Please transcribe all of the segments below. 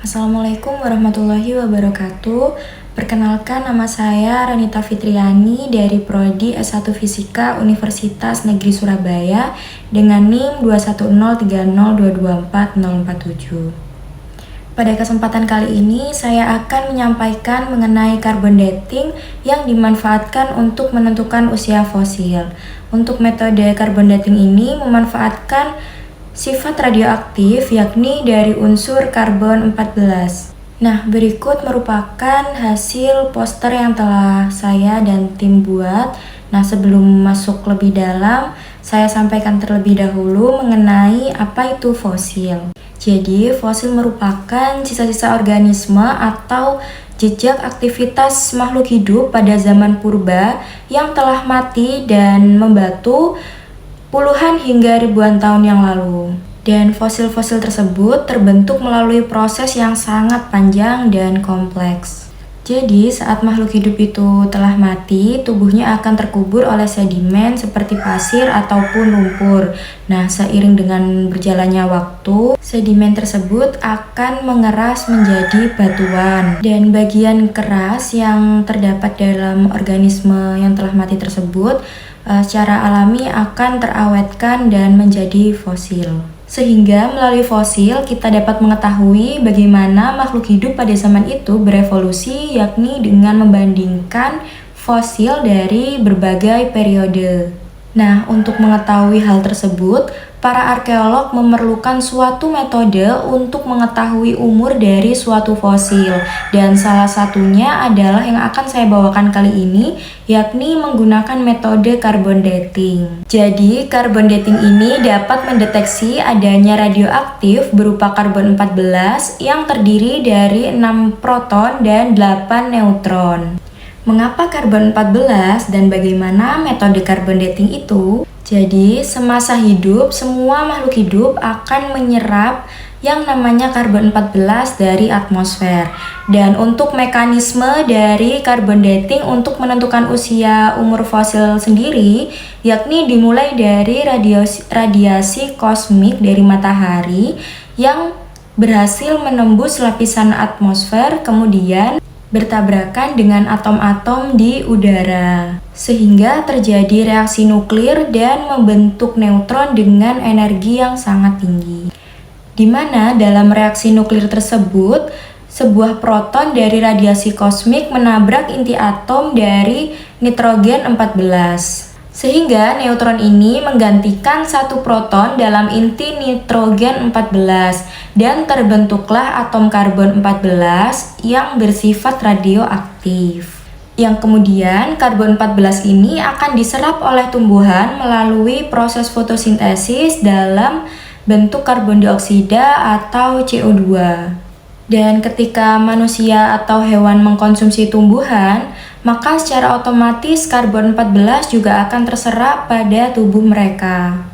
Assalamualaikum warahmatullahi wabarakatuh. Perkenalkan, nama saya Ranita Fitriani dari Prodi S1 Fisika Universitas Negeri Surabaya dengan NIM 21030224047. Pada kesempatan kali ini, saya akan menyampaikan mengenai carbon dating yang dimanfaatkan untuk menentukan usia fosil. Untuk metode carbon dating ini memanfaatkan sifat radioaktif yakni dari unsur karbon 14. Nah, berikut merupakan hasil poster yang telah saya dan tim buat. Nah, sebelum masuk lebih dalam, saya sampaikan terlebih dahulu mengenai apa itu fosil. Jadi, fosil merupakan sisa-sisa organisme atau jejak aktivitas makhluk hidup pada zaman purba yang telah mati dan membatu puluhan hingga ribuan tahun yang lalu. Dan fosil-fosil tersebut terbentuk melalui proses yang sangat panjang dan kompleks. Jadi, saat makhluk hidup itu telah mati, tubuhnya akan terkubur oleh sedimen seperti pasir ataupun lumpur. Nah, seiring dengan berjalannya waktu, sedimen tersebut akan mengeras menjadi batuan. Dan bagian keras yang terdapat dalam organisme yang telah mati tersebut secara alami akan terawetkan dan menjadi fosil. Sehingga melalui fosil kita dapat mengetahui bagaimana makhluk hidup pada zaman itu berevolusi, yakni dengan membandingkan fosil dari berbagai periode. Nah, untuk mengetahui hal tersebut, para arkeolog memerlukan suatu metode untuk mengetahui umur dari suatu fosil. Dan salah satunya adalah yang akan saya bawakan kali ini, yakni menggunakan metode carbon dating. Jadi, carbon dating ini dapat mendeteksi adanya radioaktif berupa karbon 14 yang terdiri dari 6 proton dan 8 neutron. Mengapa karbon 14 dan bagaimana metode carbon dating itu? Jadi, semasa hidup, semua makhluk hidup akan menyerap yang namanya karbon 14 dari atmosfer. Dan untuk mekanisme dari carbon dating untuk menentukan usia umur fosil sendiri, yakni dimulai dari radiasi kosmik dari matahari yang berhasil menembus lapisan atmosfer, kemudian bertabrakan dengan atom-atom di udara, sehingga terjadi reaksi nuklir dan membentuk neutron dengan energi yang sangat tinggi. Di mana dalam reaksi nuklir tersebut, sebuah proton dari radiasi kosmik menabrak inti atom dari nitrogen 14. Sehingga neutron ini menggantikan satu proton dalam inti nitrogen 14 dan terbentuklah atom karbon 14 yang bersifat radioaktif. Yang kemudian karbon 14 ini akan diserap oleh tumbuhan melalui proses fotosintesis dalam bentuk karbon dioksida atau CO2. Dan ketika manusia atau hewan mengkonsumsi tumbuhan, maka secara otomatis karbon 14 juga akan terserap pada tubuh mereka.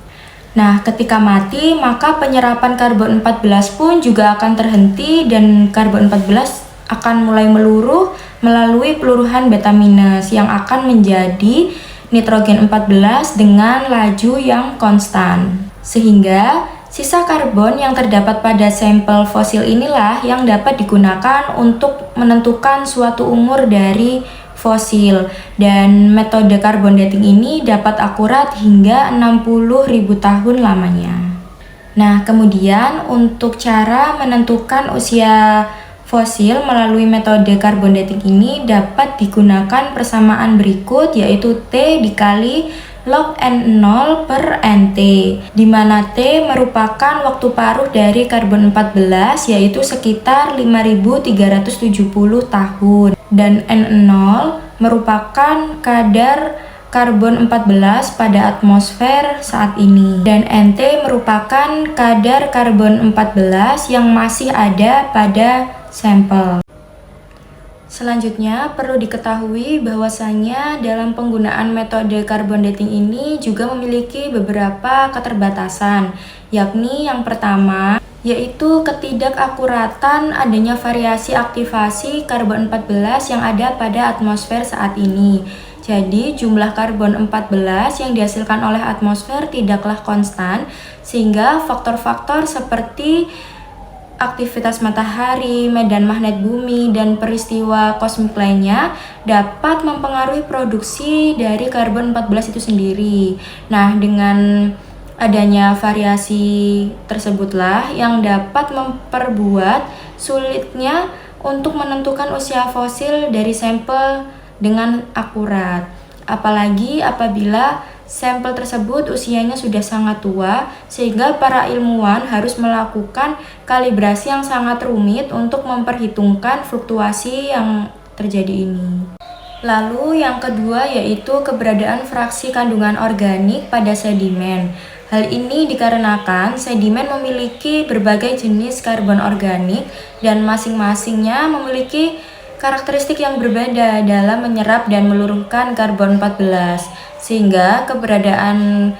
Nah, ketika mati, maka penyerapan karbon 14 pun juga akan terhenti dan karbon 14 akan mulai meluruh melalui peluruhan beta minus yang akan menjadi nitrogen 14 dengan laju yang konstan. Sehingga sisa karbon yang terdapat pada sampel fosil inilah yang dapat digunakan untuk menentukan suatu umur dari fosil, dan metode carbon dating ini dapat akurat hingga 60.000 tahun lamanya. Nah, kemudian untuk cara menentukan usia fosil melalui metode carbon dating ini dapat digunakan persamaan berikut, yaitu T dikali log N0 per NT, di mana T merupakan waktu paruh dari karbon 14 yaitu sekitar 5.370 tahun, dan N0 merupakan kadar karbon 14 pada atmosfer saat ini, dan NT merupakan kadar karbon 14 yang masih ada pada sampel. Selanjutnya, perlu diketahui bahwasannya dalam penggunaan metode carbon dating ini juga memiliki beberapa keterbatasan, yakni yang pertama, yaitu ketidakakuratan adanya variasi aktivasi karbon 14 yang ada pada atmosfer saat ini. Jadi, jumlah karbon 14 yang dihasilkan oleh atmosfer tidaklah konstan, sehingga faktor-faktor seperti aktivitas matahari, medan magnet bumi, dan peristiwa kosmik lainnya dapat mempengaruhi produksi dari karbon 14 itu sendiri. Nah, dengan adanya variasi tersebutlah yang dapat memperbuat sulitnya untuk menentukan usia fosil dari sampel dengan akurat. Apalagi apabila sampel tersebut usianya sudah sangat tua, sehingga para ilmuwan harus melakukan kalibrasi yang sangat rumit untuk memperhitungkan fluktuasi yang terjadi ini. Lalu yang kedua yaitu keberadaan fraksi kandungan organik pada sedimen. Hal ini dikarenakan sedimen memiliki berbagai jenis karbon organik dan masing-masingnya memiliki karakteristik yang berbeda dalam menyerap dan meluruhkan karbon 14, sehingga keberadaan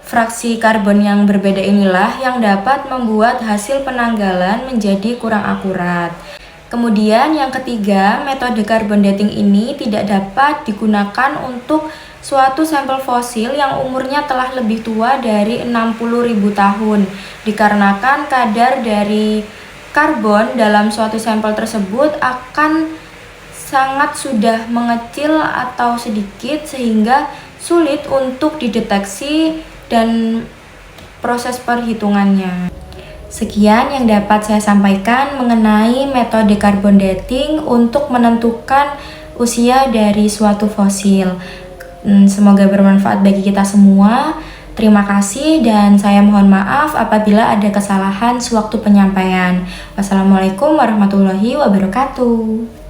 fraksi karbon yang berbeda inilah yang dapat membuat hasil penanggalan menjadi kurang akurat. Kemudian yang ketiga, metode carbon dating ini tidak dapat digunakan untuk suatu sampel fosil yang umurnya telah lebih tua dari 60.000 tahun, dikarenakan kadar dari karbon dalam suatu sampel tersebut akan sangat sudah mengecil atau sedikit sehingga sulit untuk dideteksi dan proses perhitungannya. Sekian yang dapat saya sampaikan mengenai metode carbon dating untuk menentukan usia dari suatu fosil. Semoga bermanfaat bagi kita semua. Terima kasih dan saya mohon maaf apabila ada kesalahan sewaktu penyampaian. Wassalamualaikum warahmatullahi wabarakatuh.